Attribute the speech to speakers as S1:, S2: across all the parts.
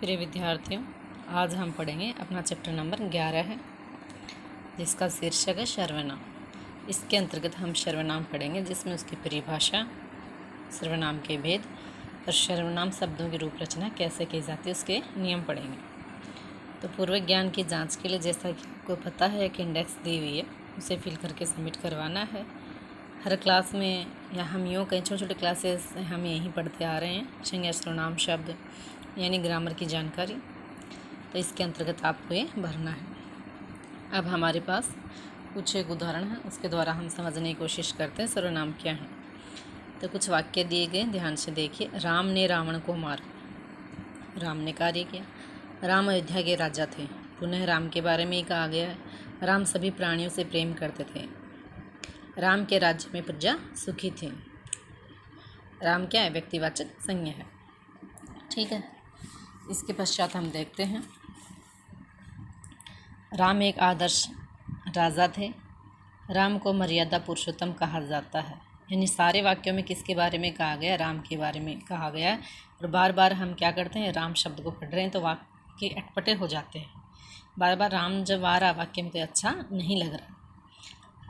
S1: प्रिय विद्यार्थियों, आज हम पढ़ेंगे अपना चैप्टर नंबर 11 है, जिसका शीर्षक है सर्वनाम। इसके अंतर्गत हम सर्वनाम पढ़ेंगे, जिसमें उसकी परिभाषा, सर्वनाम के भेद और सर्वनाम शब्दों की रूप रचना कैसे की जाती है उसके नियम पढ़ेंगे। तो पूर्व ज्ञान की जांच के लिए, जैसा कि आपको पता है कि इंडेक्स दी हुई है, उसे फिल करके सबमिट करवाना है। हर क्लास में या हम यूँ कहीं छोटे छोटे क्लासेस हम यहीं पढ़ते आ रहे हैं, संज्ञा सर्वनाम शब्द यानी ग्रामर की जानकारी। तो इसके अंतर्गत आपको ये भरना है। अब हमारे पास कुछ एक उदाहरण है, उसके द्वारा हम समझने की कोशिश करते हैं सर्वनाम क्या है। तो कुछ वाक्य दिए गए, ध्यान से देखिए। राम ने रावण को मारा। राम ने कार्य किया। राम अयोध्या के राजा थे। पुनः राम के बारे में ही कहा गया है, राम सभी प्राणियों से प्रेम करते थे। राम के राज्य में प्रजा सुखी थी। राम क्या है? व्यक्तिवाचक संज्ञा है। ठीक है। इसके पश्चात हम देखते हैं, राम एक आदर्श राजा थे। राम को मर्यादा पुरुषोत्तम कहा जाता है। यानी सारे वाक्यों में किसके बारे में कहा गया? राम के बारे में कहा गया है। और बार बार हम क्या करते हैं, राम शब्द को पढ़ रहे हैं तो वाक्य अटपटे हो जाते हैं। बार बार राम जब आ रहा वाक्य में तो अच्छा नहीं लग रहा।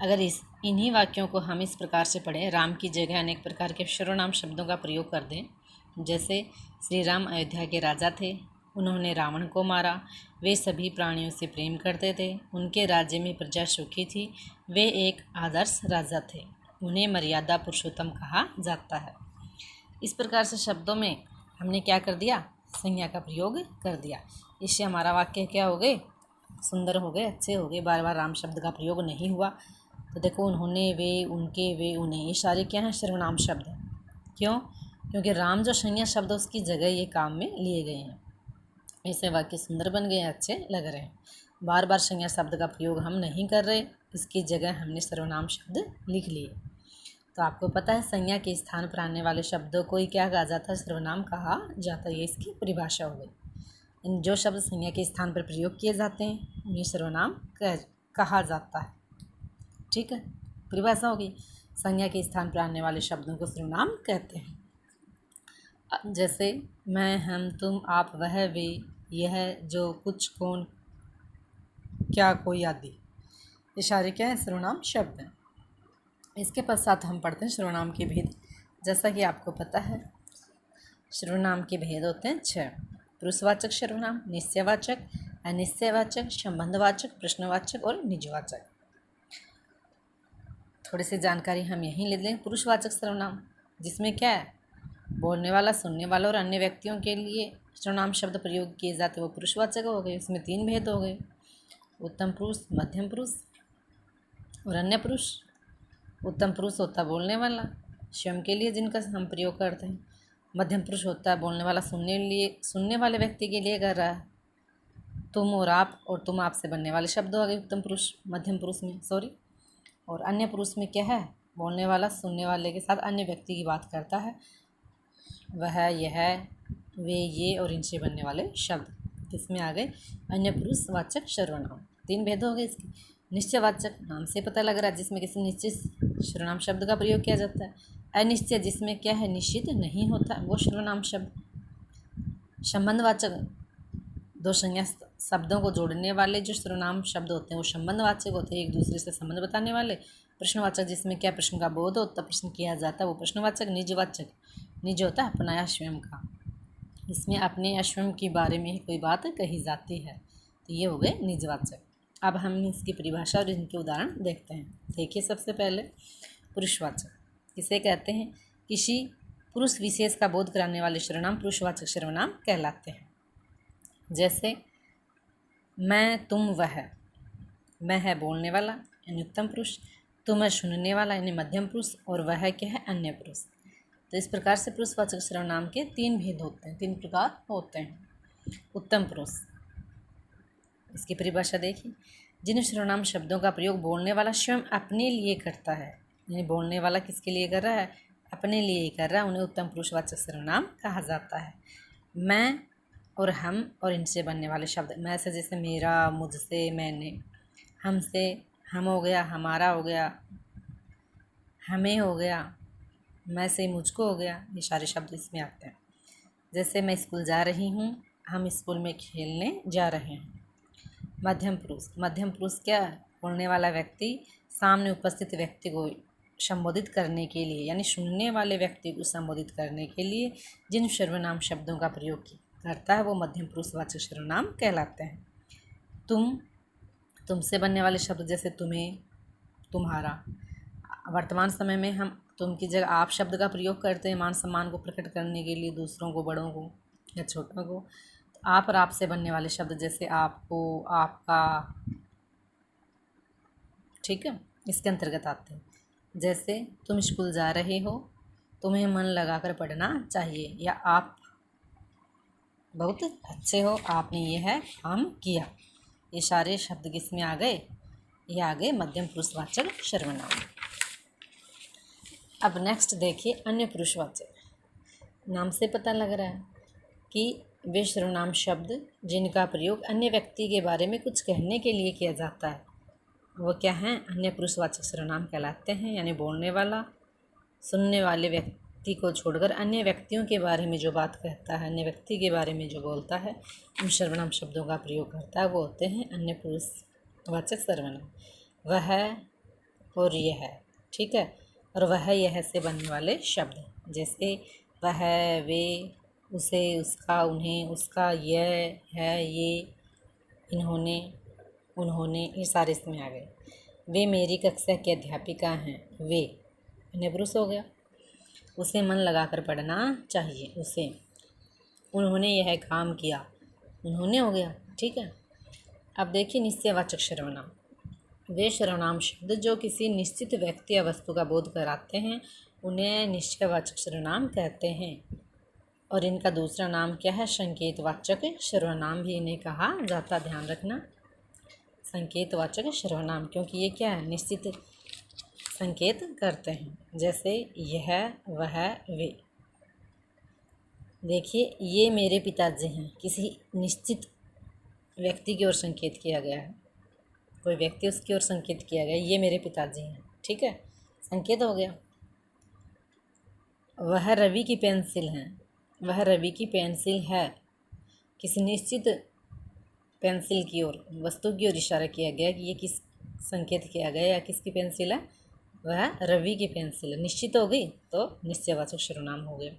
S1: अगर इन्हीं वाक्यों को हम इस प्रकार से पढ़ें, राम की जगह अनेक प्रकार के सर्वनाम शब्दों का प्रयोग कर दें, जैसे श्री राम अयोध्या के राजा थे, उन्होंने रावण को मारा, वे सभी प्राणियों से प्रेम करते थे, उनके राज्य में प्रजा सुखी थी, वे एक आदर्श राजा थे, उन्हें मर्यादा पुरुषोत्तम कहा जाता है। इस प्रकार से शब्दों में हमने क्या कर दिया? संज्ञा का प्रयोग कर दिया। इससे हमारा वाक्य क्या हो गए? सुंदर हो गए, अच्छे हो गए। बार बार राम शब्द का प्रयोग नहीं हुआ। तो देखो, उन्होंने, वे, उनके, वे, उन्हें, ये सारे क्या हैं? सर्वनाम शब्द हैं। क्यों? क्योंकि राम जो संज्ञा शब्द उसकी जगह ये काम में लिए गए हैं। ऐसे वाक्य सुंदर बन गए, अच्छे लग रहे हैं। बार बार संज्ञा शब्द का प्रयोग हम नहीं कर रहे, इसकी जगह हमने सर्वनाम शब्द लिख लिए। तो आपको पता है, संज्ञा के स्थान पर आने वाले शब्दों को ही क्या कहा जाता है? सर्वनाम कहा जाता है। ये इसकी परिभाषा हो गई। जो शब्द संज्ञा के स्थान पर प्रयोग किए जाते हैं उन्हें सर्वनाम कहा जाता है। ठीक है, परिभाषा होगी। संज्ञा के स्थान पर आने वाले शब्दों को सर्वनाम कहते हैं। जैसे मैं, हम, तुम, आप, वह, वे, यह, जो, कुछ, कौन, क्या, कोई आदि, ये सारे क्या है? सर्वनाम शब्द हैं। इसके पश्चात हम पढ़ते हैं सर्वनाम के भेद। जैसा कि आपको पता है, सर्वनाम के भेद होते हैं 6। पुरुषवाचक सर्वनाम, निश्चयवाचक, अनिश्चयवाचक, संबंधवाचक, प्रश्नवाचक और निजवाचक। थोड़ी सी जानकारी हम यहीं ले लें। पुरुषवाचक सर्वनाम, जिसमें क्या है? बोलने वाला, सुनने वाला और अन्य व्यक्तियों के लिए सर्वनाम शब्द प्रयोग किए जाते, वो पुरुषवाचक हो गए। इसमें 3 भेद हो गए, उत्तम पुरुष, मध्यम पुरुष और अन्य पुरुष। उत्तम पुरुष होता है बोलने वाला, स्वयं के लिए जिनका हम प्रयोग करते हैं। मध्यम पुरुष होता है बोलने वाला, सुनने वाले व्यक्ति के लिए कर रहा है। तुम और आप, और तुम आप से बनने वाले शब्द हो गए उत्तम पुरुष, मध्यम पुरुष में, सॉरी। और अन्य पुरुष में क्या है? बोलने वाला सुनने वाले के साथ अन्य व्यक्ति की बात करता है, वह, यह, वे, ये और इनसे बनने वाले शब्द किसमें आ गए? अन्य पुरुष वाचक सर्वनाम। 3 भेद हो गए इसके। निश्चयवाचक, नाम से पता लग रहा है, जिसमें किसी निश्चित सर्वनाम शब्द का प्रयोग किया जाता है। अनिश्चय, जिसमें क्या है? निश्चित नहीं होता, वो सर्वनाम शब्द। संबंधवाचक, 2 संज्ञा शब्दों को जोड़ने वाले जो सर्वनाम शब्द होते हैं वो संबंधवाचक होते हैं, एक दूसरे से संबंध बताने वाले। प्रश्नवाचक, जिसमें क्या प्रश्न का बोध होता, प्रश्न किया जाता है, वो प्रश्नवाचक। निजवाचक, निज होता है अपना या स्वयं का, इसमें अपने या स्वयं के बारे में कोई बात कही जाती है, तो ये हो गए निजवाचक। अब हम इसकी परिभाषा और इनके उदाहरण देखते हैं। देखिए, सबसे पहले पुरुषवाचक किसे कहते हैं? किसी पुरुष विशेष का बोध कराने वाले सर्वनाम पुरुषवाचक सर्वनाम कहलाते हैं। जैसे मैं, तुम, वह। मैं है बोलने वाला यानी उत्तम पुरुष, तुम है सुनने वाला यानी मध्यम पुरुष, और वह क्या है? अन्य पुरुष। तो इस प्रकार से पुरुषवाचक सर्वनाम के 3 भेद होते हैं, 3 प्रकार होते हैं। उत्तम पुरुष, इसकी परिभाषा देखिए। जिन सर्वनाम शब्दों का प्रयोग बोलने वाला स्वयं अपने लिए करता है, यानी बोलने वाला किसके लिए कर रहा है? अपने लिए ही कर रहा है, उन्हें उत्तम पुरुषवाचक सर्वनाम कहा जाता है। मैं और हम और इनसे बनने वाले शब्द, मैं से जैसे मेरा, मुझसे, मैंने। हमसे हम हो गया, हमारा हो गया, हमें हो गया, मैं से मुझको हो गया, ये सारे शब्द इसमें आते हैं। जैसे मैं स्कूल जा रही हूँ, हम स्कूल में खेलने जा रहे हैं। मध्यम पुरुष क्या है? बोलने वाला व्यक्ति सामने उपस्थित व्यक्ति को संबोधित करने के लिए यानी सुनने वाले व्यक्ति को संबोधित करने के लिए जिन सर्वनाम शब्दों का प्रयोग करता है वो मध्यम पुरुषवाचक सर्वनाम कहलाते हैं। तुमसे बनने वाले शब्द जैसे तुम्हें, तुम्हारा। वर्तमान समय में हम तुम की जगह आप शब्द का प्रयोग करते हैं मान सम्मान को प्रकट करने के लिए, दूसरों को, बड़ों को या छोटों को। तो आप और आपसे बनने वाले शब्द जैसे आपको, आपका, ठीक है, इसके अंतर्गत आते हैं। जैसे तुम स्कूल जा रहे हो, तुम्हें मन लगाकर पढ़ना चाहिए, या आप बहुत अच्छे हो, आपने ये है काम किया। ये सारे शब्द किसमें आ गए? ये आ गए मध्यम पुरुषवाचक सर्वनाम। अब नेक्स्ट देखिए अन्य पुरुषवाचक। नाम से पता लग रहा है कि वे सर्वनाम शब्द जिनका प्रयोग अन्य व्यक्ति के बारे में कुछ कहने के लिए किया जाता है वो क्या हैं? अन्य पुरुषवाचक सर्वनाम कहलाते हैं। यानी बोलने वाला सुनने वाले व्यक्ति को छोड़कर अन्य व्यक्तियों के बारे में जो बात कहता है, अन्य व्यक्ति के बारे में जो बोलता है, उन सर्वनाम शब्दों का प्रयोग करता है वो होते हैं अन्य पुरुषवाचक सर्वनाम। वह और यह है, ठीक है। और वह यह से बनने वाले शब्द जैसे वह, वे, उसे, उसका, उन्हें, उसका, यह है, ये, इन्होंने, उन्होंने, ये सारे इसमें आ गए। वे मेरी कक्षा की अध्यापिका हैं, वे अन्य पुरुष हो गया। उसे मन लगाकर पढ़ना चाहिए, उसे। उन्होंने यह काम किया, उन्होंने हो गया, ठीक है। अब देखिए निश्चयवाचक सर्वनाम। वे सर्वनाम शब्द जो किसी निश्चित व्यक्ति या वस्तु का बोध कराते हैं उन्हें निश्चयवाचक सर्वनाम कहते हैं। और इनका दूसरा नाम क्या है? संकेतवाचक सर्वनाम भी इन्हें कहा जाता, ध्यान रखना। संकेतवाचक सर्वनाम, क्योंकि ये क्या है? निश्चित संकेत करते हैं। जैसे यह, वह, वे। देखिए ये मेरे पिताजी हैं, किसी निश्चित व्यक्ति की ओर संकेत किया गया है, कोई व्यक्ति उसकी ओर संकेत किया गया, ये मेरे पिताजी हैं, ठीक है, संकेत हो गया। वह रवि की पेंसिल है, वह रवि की पेंसिल है, किसी निश्चित पेंसिल की ओर, वस्तु की ओर इशारा किया गया कि ये किस संकेत किया गया या किसकी पेंसिल है? वह रवि की पेंसिल है। निश्चित हो गई तो निश्चयवाचक सर्वनाम हो गए।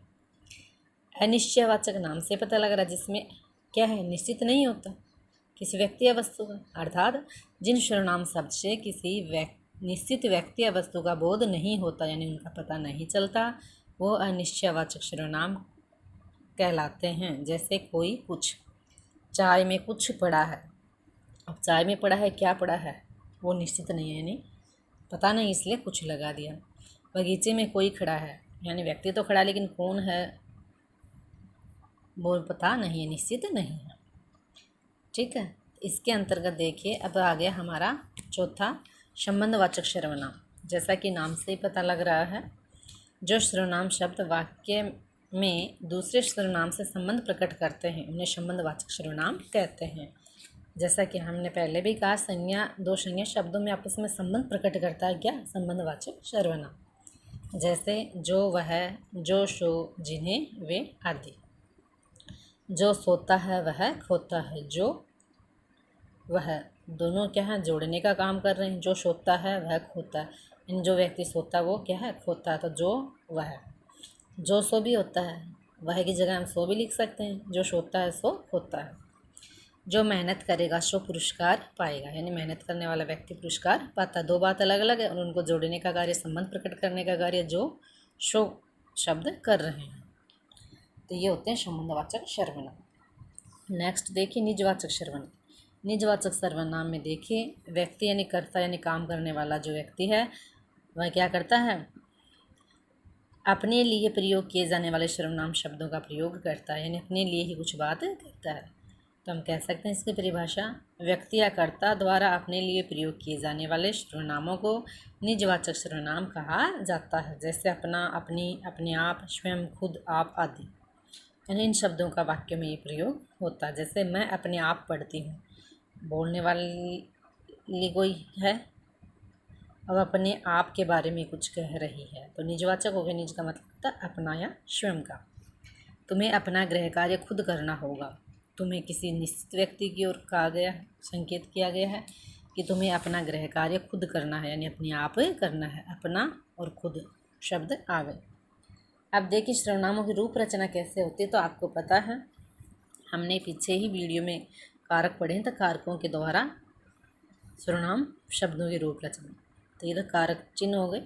S1: अनिश्चयवाचक नाम से पता लग रहा है जिसमें क्या है? निश्चित नहीं होता किसी व्यक्ति या वस्तु का, अर्थात जिन सर्वनाम शब्द से किसी निश्चित व्यक्ति या वस्तु का बोध नहीं होता यानी उनका पता नहीं चलता वो अनिश्चयवाचक सर्वनाम कहलाते हैं। जैसे कोई कुछ, चाय में कुछ पड़ा है। अब चाय में पड़ा है, क्या पड़ा है वो निश्चित नहीं है, यानी पता नहीं, इसलिए कुछ लगा दिया। बगीचे में कोई खड़ा है, यानी व्यक्ति तो खड़ा लेकिन कौन है वो पता नहीं है, निश्चित नहीं है, ठीक है। इसके अंतर्गत देखिए अब आ गया हमारा चौथा संबंधवाचक सर्वनाम। जैसा कि नाम से ही पता लग रहा है, जो सर्वनाम शब्द वाक्य में दूसरे सर्वनाम से संबंध प्रकट करते हैं उन्हें संबंधवाचक सर्वनाम कहते हैं। जैसा कि हमने पहले भी कहा, संज्ञा, दो संज्ञा शब्दों में आपस में संबंध प्रकट करता है क्या? संबंधवाचक सर्वनाम। जैसे जो, वह, जो, सो, जिन्हें, वे आदि। जो सोता है वह खोता है, जो, वह, दोनों क्या है? जोड़ने का काम कर रहे हैं। जो सोता है वह खोता है, इन जो व्यक्ति सोता है वो क्या है? खोता है। तो जो, वह, जो सो भी होता है, वह की जगह हम सो भी लिख सकते हैं। जो सोता है सो खोता है। जो मेहनत करेगा सो पुरस्कार पाएगा, यानी मेहनत करने वाला व्यक्ति पुरस्कार पाता। दो बात अलग अलग है और उनको जोड़ने का कार्य, संबंध प्रकट करने का कार्य जो सो शब्द कर रहे हैं। तो ये होते हैं संबंधवाचक सर्वनाम। नेक्स्ट देखिए निजवाचक सर्वनाम। निजवाचक सर्वनाम में देखिए व्यक्ति यानी कर्ता यानी काम करने वाला जो व्यक्ति है वह क्या करता है? अपने लिए प्रयोग किए जाने वाले सर्वनाम शब्दों का प्रयोग करता है, यानी अपने लिए ही कुछ बात करता है। तो हम कह सकते हैं इसकी परिभाषा, व्यक्ति या कर्ता द्वारा अपने लिए प्रयोग किए जाने वाले सर्वनामों को निजवाचक सर्वनाम कहा जाता है। जैसे अपना, अपनी, अपने आप, स्वयं, खुद, आप आदि, यानी इन शब्दों का वाक्य में ये प्रयोग होता है। जैसे मैं अपने आप पढ़ती हूँ, बोलने वाली कोई है अब अपने आप के बारे में कुछ कह रही है तो निजवाचक हो गया। निज का मतलब होता है अपना या स्वयं का। तुम्हें अपना गृह कार्य खुद करना होगा, तुम्हें किसी निश्चित व्यक्ति की ओर कहा गया है, संकेत किया गया है कि तुम्हें अपना गृह कार्य खुद करना है, यानी अपने आप करना है। अपना और खुद शब्द आ गए। अब देखिए सर्वनामों की रूप रचना कैसे होती है। तो आपको पता है, हमने पीछे ही वीडियो में कारक पढ़े हैं, तो कारकों के द्वारा सर्वनाम शब्दों की रूप रचना। तो ये तो कारक चिन्ह हो गए।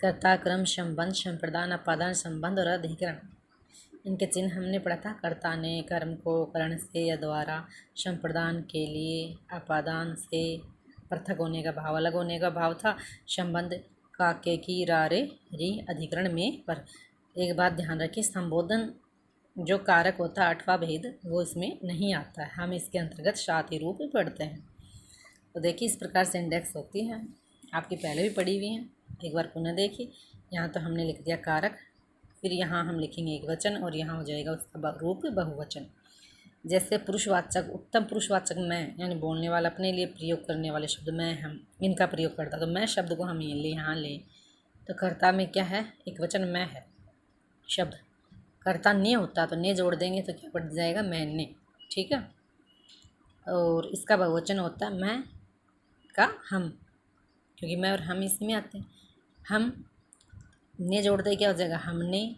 S1: कर्ता, क्रम, संबंध, संप्रदान, अपादान, संबंध और अधिकरण। इनके चिन्ह हमने पढ़ा था। कर्ता ने कर्म को करण से या द्वारा, संप्रदान के लिए, अपादान से पृथक होने का भाव, अलग होने का भाव था, संबंध का, के, की, रा, रे, री, अधिकरण में पर। एक बात ध्यान रखिए, संबोधन जो कारक होता है, आठवां भेद, वो इसमें नहीं आता है। हम इसके अंतर्गत शाति रूप पढ़ते हैं। तो देखिए इस प्रकार से इंडेक्स होती है, आपकी पहले भी पढ़ी हुई हैं, एक बार पुनः देखिए। यहाँ तो हमने लिख दिया कारक, फिर यहाँ हम लिखेंगे एक वचन और यहाँ हो जाएगा उसका रूप बहुवचन। जैसे पुरुषवाचक, उत्तम पुरुषवाचक मैं, यानी बोलने वाला अपने लिए प्रयोग करने वाले शब्द मैं, हम, इनका प्रयोग करता। तो मैं शब्द को हम यहाँ लें तो कर्ता में क्या है, एक वचन मैं है शब्द। कर्ता ने होता तो ने जोड़ देंगे तो क्या पड़ जाएगा, मैंने, ठीक है। और इसका बहुवचन होता है मैं का हम, क्योंकि मैं और हम इसमें आते हैं। हम ने जोड़ दे क्या हो जाएगा, हमने,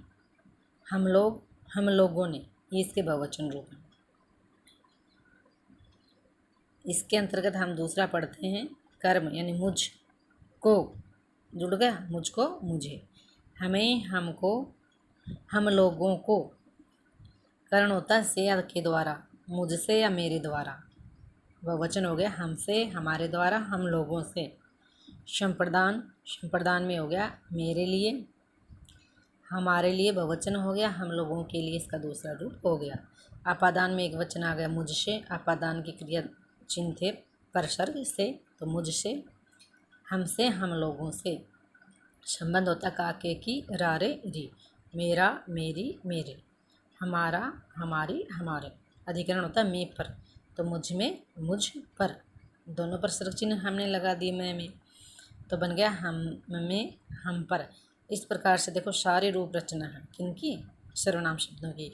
S1: हम लोग, हम लोगों ने, ये इसके बहुवचन रूप हैं। इसके अंतर्गत हम दूसरा पढ़ते हैं कर्म, यानी मुझ को, जुड़ गया, मुझको, मुझे, हमें, हमको, हम लोगों को। करण होता है से या के द्वारा, मुझसे या मेरे द्वारा। बहुवचन हो गया हमसे, हमारे द्वारा, हम लोगों से। संप्रदान, संप्रदान में हो गया मेरे लिए, हमारे लिए, बहुवचन हो गया, हम लोगों के लिए इसका दूसरा रूप हो गया। अपादान में एक वचन आ गया मुझसे, अपादान की क्रिया चिन्ह थे परसर्ग से, तो मुझसे, हमसे, हम लोगों से। संबंध होता का, के, की, रा, रे, री, मेरा, मेरी, मेरे, हमारा, हमारी, हमारे। अधिकरण होता है मैं पर, तो मुझ में, मुझ पर, दोनों पर सर्ग चिन्ह हमने लगा दिए मैं में, तो बन गया हम में, हम पर। इस प्रकार से देखो सारी रूप रचना है किनकी, सर्वनाम शब्दों की।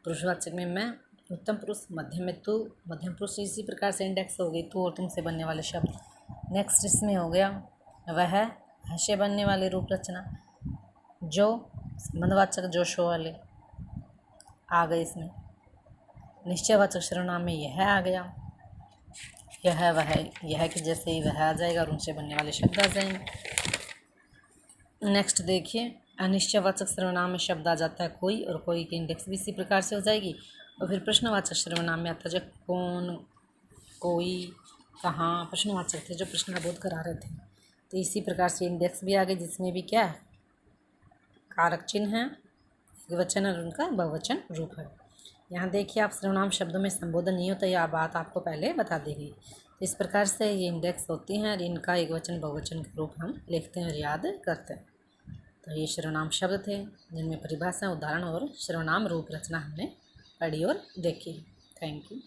S1: पुरुषवाचक में मैं, उत्तम पुरुष, मध्यम में तू, मध्यम पुरुष इसी प्रकार से इंडेक्स हो गई, तू और तुमसे बनने वाले शब्द। नेक्स्ट इसमें हो गया वह से बनने वाली रूप रचना। जो संबंधवाचक जो शो वाले आ गए इसमें। निश्चयवाचक सर्वनाम में यह आ गया, यह वह, यह कि जैसे ही वह आ जाएगा और उनसे बनने वाले शब्द आ जाएंगे। नेक्स्ट देखिए, अनिश्चयवाचक सर्वनाम में शब्द आ जाता है कोई, और कोई की इंडेक्स भी इसी प्रकार से हो जाएगी। और फिर प्रश्नवाचक सर्वनाम में आता है जब कौन, कोई, कहाँ, प्रश्नवाचक थे जो प्रश्नबोध करा रहे थे। तो इसी प्रकार से इंडेक्स भी आ गए, जिसमें भी क्या है, कारक चिन्ह है, वचन और उनका बहुवचन रूप है। यहाँ देखिए आप सर्वनाम शब्दों में संबोधन नहीं होता, यह बात आपको पहले बता दी गई। तो इस प्रकार से ये इंडेक्स होती हैं और इनका एक वचन बहुवचन के रूप हम लिखते हैं और याद करते हैं। तो ये सर्वनाम शब्द थे जिनमें परिभाषा, उदाहरण और सर्वनाम रूप रचना हमने पढ़ी और देखी। Thank you.